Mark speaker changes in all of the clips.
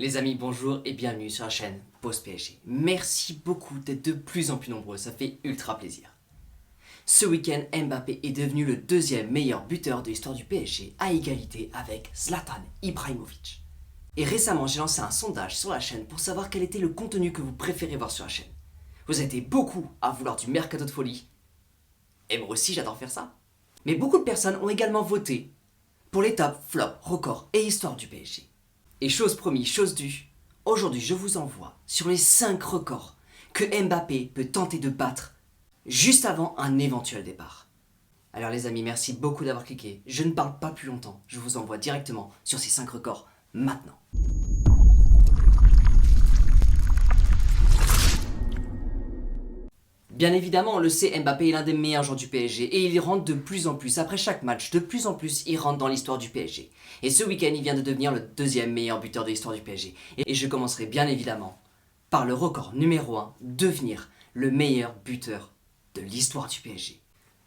Speaker 1: Les amis, bonjour et bienvenue sur la chaîne Pause PSG. Merci beaucoup d'être de plus en plus nombreux, ça fait ultra plaisir. Ce week-end, Mbappé est devenu le deuxième meilleur buteur de l'histoire du PSG, à égalité avec Zlatan Ibrahimovic. Et récemment, j'ai lancé un sondage sur la chaîne pour savoir quel était le contenu que vous préférez voir sur la chaîne. Vous étiez beaucoup à vouloir du mercato de folie, et moi aussi j'adore faire ça. Mais beaucoup de personnes ont également voté pour les tops, flops, records et histoire du PSG. Et chose promis, chose due, aujourd'hui je vous envoie sur les 5 records que Mbappé peut tenter de battre juste avant un éventuel départ. Alors les amis, merci beaucoup d'avoir cliqué. Je ne parle pas plus longtemps, je vous envoie directement sur ces 5 records maintenant. Bien évidemment, on le sait, Mbappé est l'un des meilleurs joueurs du PSG et il rentre de plus en plus, après chaque match, de plus en plus, il rentre dans l'histoire du PSG. Et ce week-end, il vient de devenir le deuxième meilleur buteur de l'histoire du PSG. Et je commencerai bien évidemment par le record numéro 1, devenir le meilleur buteur de l'histoire du PSG.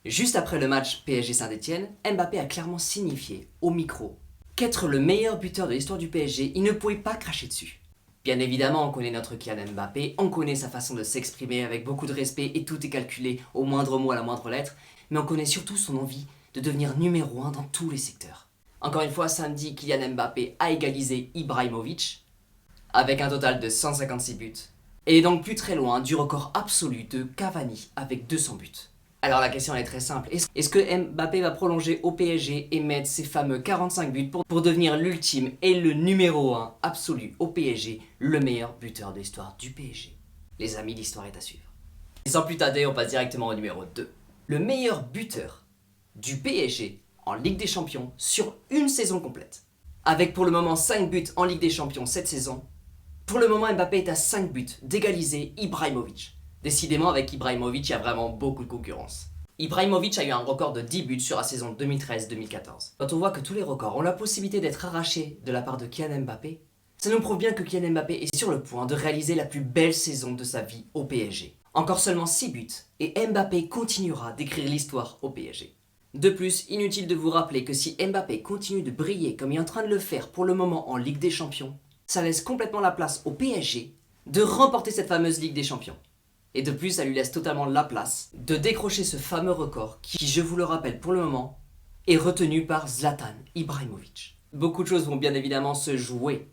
Speaker 1: Juste après le match PSG Saint-Etienne, Mbappé a clairement signifié au micro qu'être le meilleur buteur de l'histoire du PSG, il ne pouvait pas cracher dessus. Bien évidemment, on connaît notre Kylian Mbappé, on connaît sa façon de s'exprimer avec beaucoup de respect et tout est calculé au moindre mot à la moindre lettre, mais on connaît surtout son envie de devenir numéro 1 dans tous les secteurs. Encore une fois, samedi, Kylian Mbappé a égalisé Ibrahimovic avec un total de 156 buts et est donc plus très loin du record absolu de Cavani avec 200 buts. Alors la question est très simple, est-ce que Mbappé va prolonger au PSG et mettre ses fameux 45 buts pour devenir l'ultime et le numéro 1 absolu au PSG, le meilleur buteur de l'histoire du PSG? Les amis, l'histoire est à suivre. Et sans plus tarder, on passe directement au numéro 2. Le meilleur buteur du PSG en Ligue des Champions sur une saison complète. Avec pour le moment 5 buts en Ligue des Champions cette saison, pour le moment Mbappé est à 5 buts d'égaliser Ibrahimovic. Décidément, avec Ibrahimovic, il y a vraiment beaucoup de concurrence. Ibrahimovic a eu un record de 10 buts sur la saison 2013-2014. Quand on voit que tous les records ont la possibilité d'être arrachés de la part de Kylian Mbappé, ça nous prouve bien que Kylian Mbappé est sur le point de réaliser la plus belle saison de sa vie au PSG. Encore seulement 6 buts, et Mbappé continuera d'écrire l'histoire au PSG. De plus, inutile de vous rappeler que si Mbappé continue de briller comme il est en train de le faire pour le moment en Ligue des Champions, ça laisse complètement la place au PSG de remporter cette fameuse Ligue des Champions. Et de plus, ça lui laisse totalement la place de décrocher ce fameux record qui, je vous le rappelle pour le moment, est retenu par Zlatan Ibrahimovic. Beaucoup de choses vont bien évidemment se jouer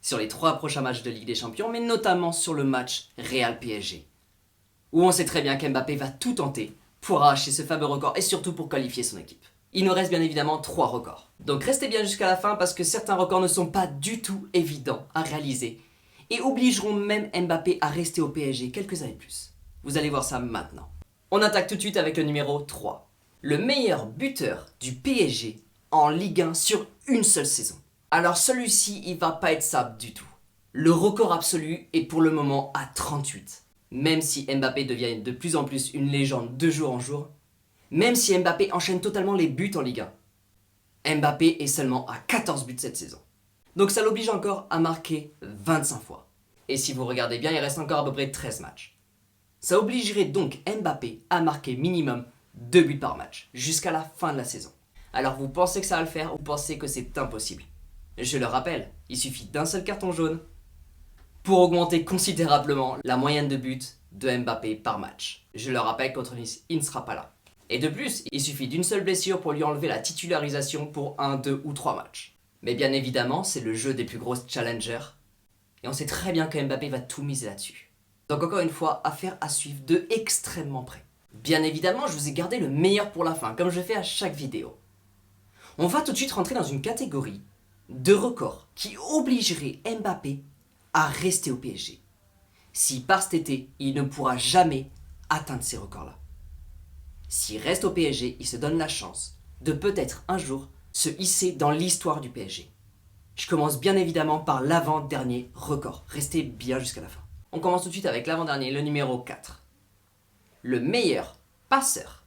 Speaker 1: sur les 3 prochains matchs de Ligue des Champions, mais notamment sur le match Real PSG, où on sait très bien qu'Mbappé va tout tenter pour arracher ce fameux record et surtout pour qualifier son équipe. Il nous reste bien évidemment 3 records. Donc restez bien jusqu'à la fin parce que certains records ne sont pas du tout évidents à réaliser et obligeront même Mbappé à rester au PSG quelques années de plus. Vous allez voir ça maintenant. On attaque tout de suite avec le numéro 3. Le meilleur buteur du PSG en Ligue 1 sur une seule saison. Alors celui-ci, il va pas être simple du tout. Le record absolu est pour le moment à 38. Même si Mbappé devient de plus en plus une légende de jour en jour, même si Mbappé enchaîne totalement les buts en Ligue 1, Mbappé est seulement à 14 buts cette saison. Donc ça l'oblige encore à marquer 25 fois. Et si vous regardez bien, il reste encore à peu près 13 matchs. Ça obligerait donc Mbappé à marquer minimum 2 buts par match, jusqu'à la fin de la saison. Alors vous pensez que ça va le faire ou vous pensez que c'est impossible? Je le rappelle, il suffit d'un seul carton jaune pour augmenter considérablement la moyenne de buts de Mbappé par match. Je le rappelle, contre Nice, il ne sera pas là. Et de plus, il suffit d'une seule blessure pour lui enlever la titularisation pour 1, 2 ou 3 matchs. Mais bien évidemment, c'est le jeu des plus grosses challengers. Et on sait très bien que Mbappé va tout miser là-dessus. Donc encore une fois, affaire à suivre de extrêmement près. Bien évidemment, je vous ai gardé le meilleur pour la fin, comme je fais à chaque vidéo. On va tout de suite rentrer dans une catégorie de records qui obligerait Mbappé à rester au PSG. Si part cet été, il ne pourra jamais atteindre ces records-là. S'il reste au PSG, il se donne la chance de peut-être un jour se hisser dans l'histoire du PSG. Je commence bien évidemment par l'avant-dernier record. Restez bien jusqu'à la fin. On commence tout de suite avec l'avant-dernier, le numéro 4. Le meilleur passeur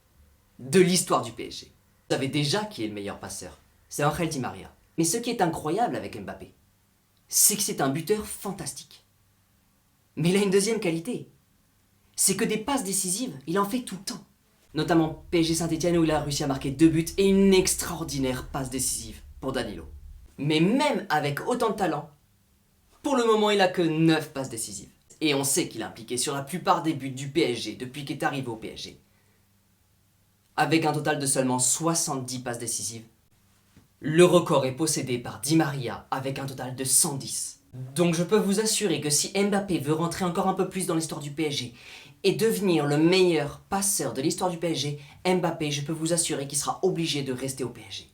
Speaker 1: de l'histoire du PSG. Vous savez déjà qui est le meilleur passeur. C'est Angel Di Maria. Mais ce qui est incroyable avec Mbappé, c'est que c'est un buteur fantastique. Mais il a une deuxième qualité. C'est que des passes décisives, il en fait tout le temps. Notamment PSG Saint-Etienne où il a réussi à marquer 2 buts et une extraordinaire passe décisive pour Danilo. Mais même avec autant de talent, Pour le moment, il a que 9 passes décisives. Et on sait qu'il est impliqué sur la plupart des buts du PSG depuis qu'il est arrivé au PSG. Avec un total de seulement 70 passes décisives. Le record est possédé par Di Maria avec un total de 110. Donc je peux vous assurer que si Mbappé veut rentrer encore un peu plus dans l'histoire du PSG et devenir le meilleur passeur de l'histoire du PSG, Mbappé, je peux vous assurer qu'il sera obligé de rester au PSG.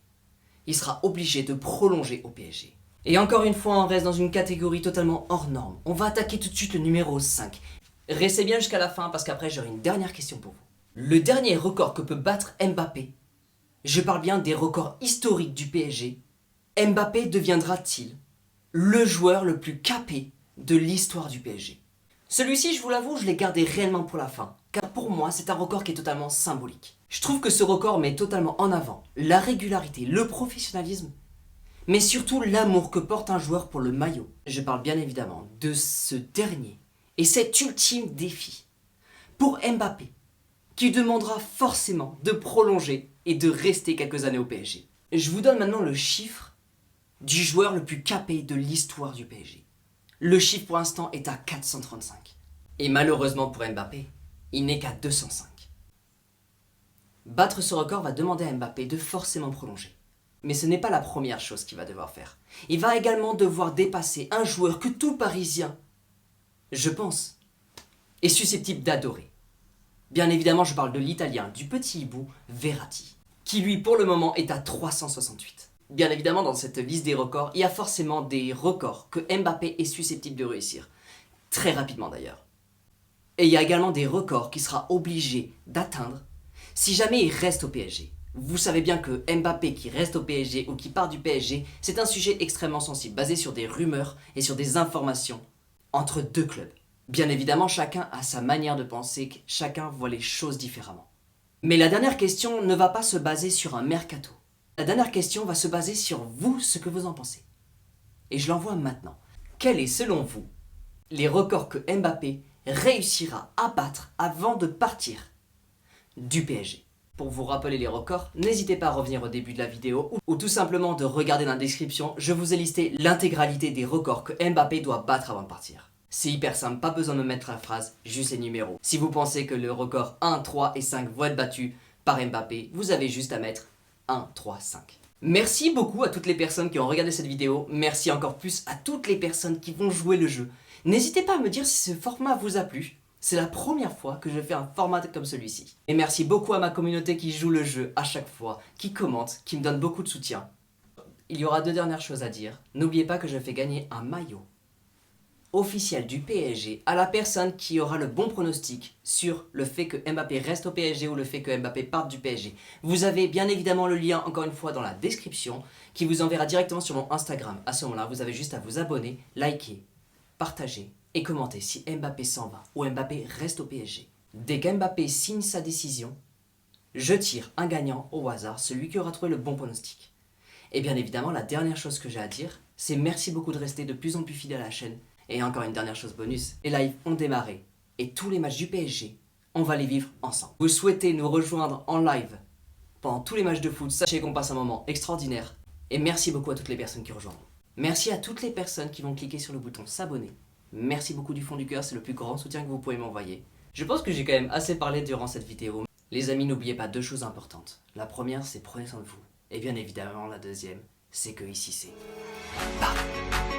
Speaker 1: Il sera obligé de prolonger au PSG. Et encore une fois, on reste dans une catégorie totalement hors norme. On va attaquer tout de suite le numéro 5. Restez bien jusqu'à la fin parce qu'après j'aurai une dernière question pour vous. Le dernier record que peut battre Mbappé, je parle bien des records historiques du PSG, Mbappé deviendra-t-il le joueur le plus capé de l'histoire du PSG? Celui-ci, je vous l'avoue, je l'ai gardé réellement pour la fin, car pour moi, c'est un record qui est totalement symbolique. Je trouve que ce record met totalement en avant la régularité, le professionnalisme, mais surtout l'amour que porte un joueur pour le maillot. Je parle bien évidemment de ce dernier et cet ultime défi pour Mbappé, qui demandera forcément de prolonger et de rester quelques années au PSG. Je vous donne maintenant le chiffre du joueur le plus capé de l'histoire du PSG. Le chiffre pour l'instant est à 435. Et malheureusement pour Mbappé, il n'est qu'à 205. Battre ce record va demander à Mbappé de forcément prolonger. Mais ce n'est pas la première chose qu'il va devoir faire. Il va également devoir dépasser un joueur que tout Parisien, je pense, est susceptible d'adorer. Bien évidemment, je parle de l'Italien, du petit hibou Verratti, qui lui pour le moment est à 368. Bien évidemment, dans cette liste des records, il y a forcément des records que Mbappé est susceptible de réussir. Très rapidement d'ailleurs. Et il y a également des records qu'il sera obligé d'atteindre si jamais il reste au PSG. Vous savez bien que Mbappé qui reste au PSG ou qui part du PSG, c'est un sujet extrêmement sensible, basé sur des rumeurs et sur des informations entre deux clubs. Bien évidemment, chacun a sa manière de penser, chacun voit les choses différemment. Mais la dernière question ne va pas se baser sur un mercato. La dernière question va se baser sur vous, ce que vous en pensez. Et je l'envoie maintenant. Quel est, selon vous, les records que Mbappé réussira à battre avant de partir du PSG? Pour vous rappeler les records, n'hésitez pas à revenir au début de la vidéo ou tout simplement de regarder dans la description, je vous ai listé l'intégralité des records que Mbappé doit battre avant de partir. C'est hyper simple, pas besoin de mettre la phrase, juste les numéros. Si vous pensez que le record 1, 3 et 5 vont être battus par Mbappé, vous avez juste à mettre 1, 3, 5. Merci beaucoup à toutes les personnes qui ont regardé cette vidéo, merci encore plus à toutes les personnes qui vont jouer le jeu. N'hésitez pas à me dire si ce format vous a plu. C'est la première fois que je fais un format comme celui-ci. Et merci beaucoup à ma communauté qui joue le jeu à chaque fois, qui commente, qui me donne beaucoup de soutien. Il y aura deux dernières choses à dire. N'oubliez pas que je fais gagner un maillot officiel du PSG à la personne qui aura le bon pronostic sur le fait que Mbappé reste au PSG ou le fait que Mbappé parte du PSG. Vous avez bien évidemment le lien, encore une fois, dans la description, qui vous enverra directement sur mon Instagram. À ce moment-là, vous avez juste à vous abonner, liker, partager et commenter si Mbappé s'en va ou Mbappé reste au PSG. Dès qu'Mbappé signe sa décision, je tire un gagnant au hasard, celui qui aura trouvé le bon pronostic. Et bien évidemment, la dernière chose que j'ai à dire, c'est merci beaucoup de rester de plus en plus fidèle à la chaîne. Et encore une dernière chose bonus, les lives ont démarré et tous les matchs du PSG, on va les vivre ensemble. Vous souhaitez nous rejoindre en live pendant tous les matchs de foot, sachez qu'on passe un moment extraordinaire. Et merci beaucoup à toutes les personnes qui rejoindront. Merci à toutes les personnes qui vont cliquer sur le bouton s'abonner. Merci beaucoup du fond du cœur, c'est le plus grand soutien que vous pouvez m'envoyer. Je pense que j'ai quand même assez parlé durant cette vidéo. Les amis, n'oubliez pas deux choses importantes. La première, c'est prenez soin de vous. Et bien évidemment, la deuxième, c'est que ici c'est... Bam.